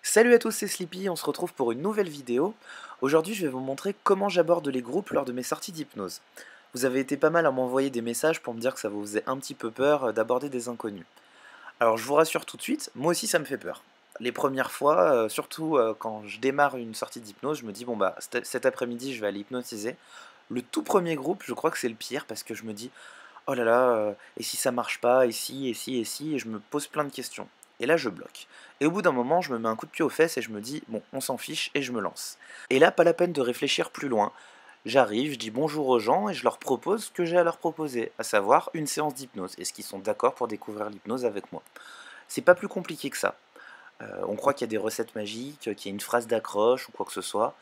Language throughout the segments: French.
Salut à tous, c'est Sleepy, on se retrouve pour une nouvelle vidéo. Aujourd'hui je vais vous montrer comment j'aborde les groupes lors de mes sorties d'hypnose. Vous avez été pas mal à m'envoyer des messages pour me dire que ça vous faisait un petit peu peur d'aborder des inconnus. Alors je vous rassure tout de suite, moi aussi ça me fait peur. Les premières fois, surtout quand je démarre une sortie d'hypnose, je me dis bon bah cet après-midi je vais aller hypnotiser. Le tout premier groupe, je crois que c'est le pire parce que je me dis oh là là, et si ça marche pas, et si, et je me pose plein de questions. Et là, je bloque. Et au bout d'un moment, je me mets un coup de pied aux fesses et je me dis, bon, on s'en fiche, et je me lance. Et là, pas la peine de réfléchir plus loin. J'arrive, je dis bonjour aux gens et je leur propose ce que j'ai à leur proposer, à savoir une séance d'hypnose. Est-ce qu'ils sont d'accord pour découvrir l'hypnose avec moi? C'est pas plus compliqué que ça. On croit qu'il y a des recettes magiques, qu'il y a une phrase d'accroche ou quoi que ce soit.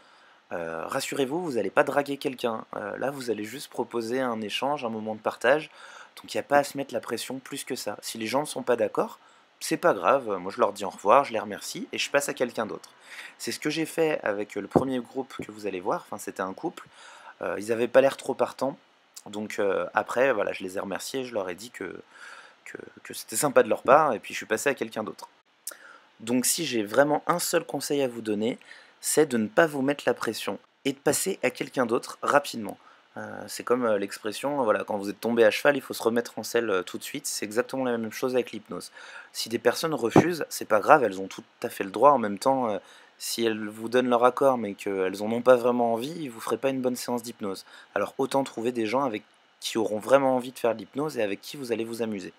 Rassurez-vous, vous n'allez pas draguer quelqu'un. Là, vous allez juste proposer un échange, un moment de partage. Donc il n'y a pas à se mettre la pression plus que ça. Si les gens ne sont pas d'accord, c'est pas grave. Moi, je leur dis au revoir, je les remercie et je passe à quelqu'un d'autre. C'est ce que j'ai fait avec le premier groupe que vous allez voir. Enfin, c'était un couple. Ils n'avaient pas l'air trop partants. Donc après, voilà, je les ai remerciés. Je leur ai dit que c'était sympa de leur part. Et puis je suis passé à quelqu'un d'autre. Donc si j'ai vraiment un seul conseil à vous donner, c'est de ne pas vous mettre la pression et de passer à quelqu'un d'autre rapidement. C'est comme l'expression, voilà, quand vous êtes tombé à cheval, il faut se remettre en selle tout de suite. C'est exactement la même chose avec l'hypnose. Si des personnes refusent, c'est pas grave, elles ont tout à fait le droit. En même temps, si elles vous donnent leur accord mais qu'elles en ont pas vraiment envie, ils vous feraient pas une bonne séance d'hypnose. Alors autant trouver des gens avec qui auront vraiment envie de faire de l'hypnose et avec qui vous allez vous amuser.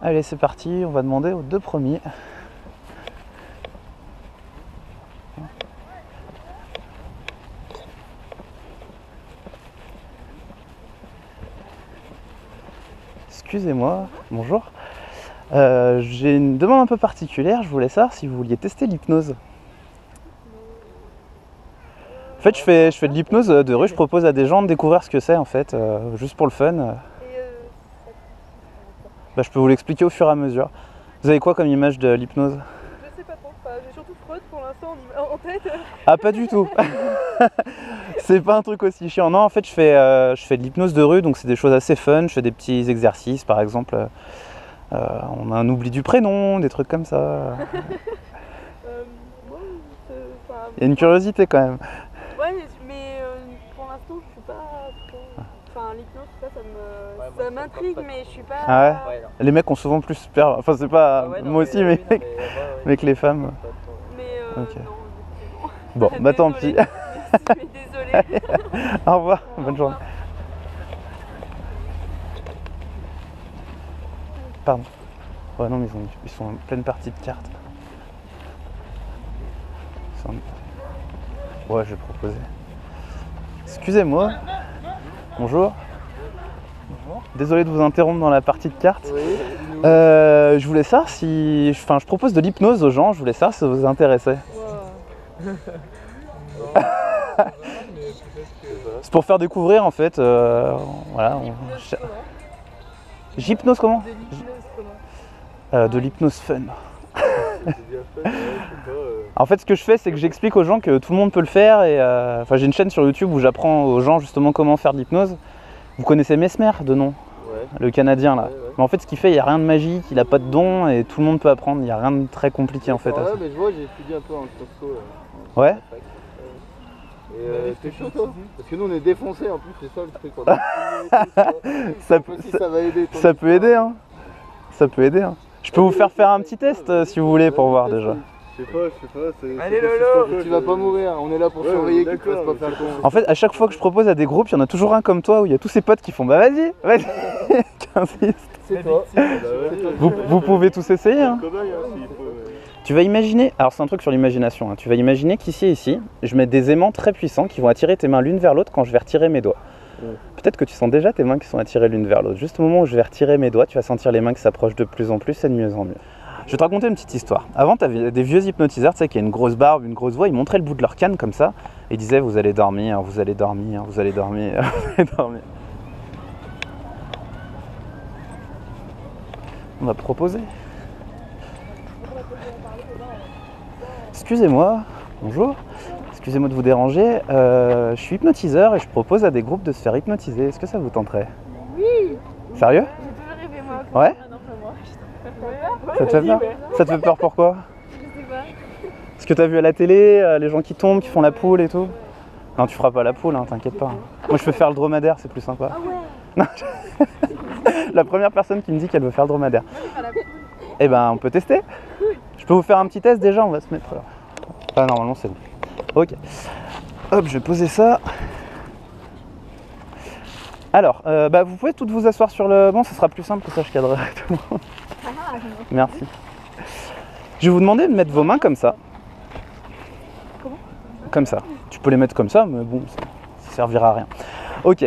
Allez, c'est parti, on va demander aux deux premiers. Excusez-moi, bonjour. J'ai une demande un peu particulière, je voulais savoir si vous vouliez tester l'hypnose. En fait, je fais de l'hypnose de rue, je propose à des gens de découvrir ce que c'est en fait, juste pour le fun. Je peux vous l'expliquer au fur et à mesure. Vous avez quoi comme image de l'hypnose? Je sais pas trop, j'ai surtout Freud pour l'instant en tête. Ah, pas du tout. C'est pas un truc aussi chiant. Non, en fait, je fais de l'hypnose de rue, donc c'est des choses assez fun. Je fais des petits exercices, par exemple, on a un oubli du prénom, des trucs comme ça. Il y a une curiosité quand même. Ouais, mais pour l'instant, je suis pas trop. Enfin, l'hypnose, ça m'intrigue, mais je suis pas. Ah ouais. Les mecs ont souvent plus peur. Enfin, c'est pas moi aussi, mais que les femmes. Mais ok. Non. Bon, bah tant pis. Merci, désolée. Au revoir, bonne journée. Pardon. Ouais, non, mais ils sont en pleine partie de cartes. Ouais, je vais proposer. Excusez-moi. Bonjour. Bonjour. Désolé de vous interrompre dans la partie de cartes. Oui. Je voulais savoir si... Enfin, je propose de l'hypnose aux gens, je voulais savoir si ça vous intéressait. Wow. C'est pour faire découvrir en fait. Voilà. J'hypnose comment? De l'hypnose fun. En fait, ce que je fais, c'est que j'explique aux gens que tout le monde peut le faire. Et enfin, j'ai une chaîne sur YouTube où j'apprends aux gens justement comment faire de l'hypnose. Vous connaissez Mesmer de nom? Ouais. Le Canadien là. Ouais. Mais en fait, ce qu'il fait, il n'y a rien de magique, il n'a pas de don et tout le monde peut apprendre. Il n'y a rien de très compliqué en fait. Ouais, mais je vois, j'ai étudié un peu en Costco. Ouais. Et t'es chaud toi? Parce que nous on est défoncés en plus, c'est ça le truc. Ça va aider. Ça peut aider, hein. Ça peut aider, hein. Je peux vous faire un petit test si vous voulez pour voir déjà. Je sais pas. Allez Lolo, tu vas pas mourir, on est là pour surveiller qu'il te fasse pas faire le con. En fait, à chaque fois que je propose à des groupes, il y en a toujours un comme toi où il y a tous ses potes qui font bah vas-y, qui insistent. C'est toi. Vous pouvez tous essayer, hein. Tu vas imaginer, alors c'est un truc sur l'imagination, hein. Tu vas imaginer qu'ici et ici, je mets des aimants très puissants qui vont attirer tes mains l'une vers l'autre quand je vais retirer mes doigts. Peut-être que tu sens déjà tes mains qui sont attirées l'une vers l'autre. Juste au moment où je vais retirer mes doigts, tu vas sentir les mains qui s'approchent de plus en plus et de mieux en mieux. Je vais te raconter une petite histoire. Avant, tu avais des vieux hypnotiseurs, tu sais, qui avaient une grosse barbe, une grosse voix, ils montraient le bout de leur canne comme ça et ils disaient vous allez dormir, vous allez dormir, vous allez dormir, vous allez dormir. On va proposer. Excusez-moi, bonjour. Excusez-moi de vous déranger, je suis hypnotiseur et je propose à des groupes de se faire hypnotiser. Est-ce que ça vous tenterait? Oui. Sérieux? J'ai toujours rêvé moi. Ouais? Ah non, pas moi. Ça te fait peur? Ça te fait peur pourquoi? Je sais pas. Ce que t'as vu à la télé, les gens qui tombent, qui font la poule et tout. Non, tu feras pas la poule, hein, t'inquiète pas. Moi, je peux faire le dromadaire, c'est plus sympa. Ah ouais. Non, la première personne qui me dit qu'elle veut faire le dromadaire. Moi, je vais faire la poule. Eh ben, on peut tester. Je peux vous faire un petit test déjà, on va se mettre là. Ah, normalement, c'est bon. Ok. Hop, je vais poser ça. Alors, vous pouvez toutes vous asseoir sur le banc, ça sera plus simple, que ça je cadrerai tout le monde. Merci. Je vais vous demander de mettre vos mains comme ça. Comment ? Comme ça. Tu peux les mettre comme ça, mais bon, ça servira à rien. Ok.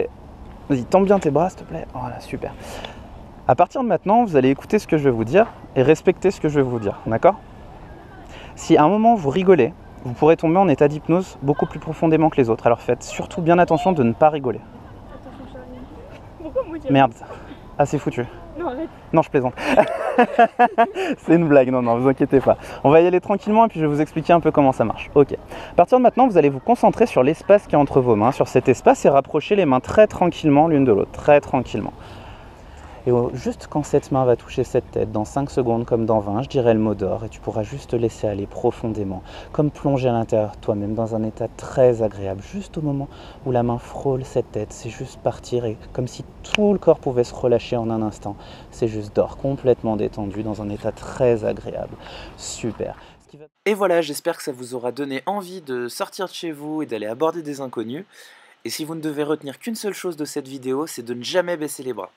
Vas-y, tends bien tes bras, s'il te plaît. Voilà, super. À partir de maintenant, vous allez écouter ce que je vais vous dire et respecter ce que je vais vous dire, d'accord ? Si à un moment vous rigolez, vous pourrez tomber en état d'hypnose beaucoup plus profondément que les autres. Alors faites surtout bien attention de ne pas rigoler. Attention, Charlie. Pourquoi moi dire Merde. Ah, c'est foutu. Non, arrête. Non, je plaisante. C'est une blague, non, vous inquiétez pas. On va y aller tranquillement et puis je vais vous expliquer un peu comment ça marche. Ok. À partir de maintenant, vous allez vous concentrer sur l'espace qui est entre vos mains, sur cet espace et rapprocher les mains très tranquillement l'une de l'autre, très tranquillement. Et juste quand cette main va toucher cette tête, dans 5 secondes comme dans 20, je dirai le mot d'or et tu pourras juste te laisser aller profondément, comme plonger à l'intérieur de toi-même dans un état très agréable. Juste au moment où la main frôle cette tête, c'est juste partir et comme si tout le corps pouvait se relâcher en un instant. C'est juste d'or, complètement détendu, dans un état très agréable. Super. Et voilà, j'espère que ça vous aura donné envie de sortir de chez vous et d'aller aborder des inconnus. Et si vous ne devez retenir qu'une seule chose de cette vidéo, c'est de ne jamais baisser les bras.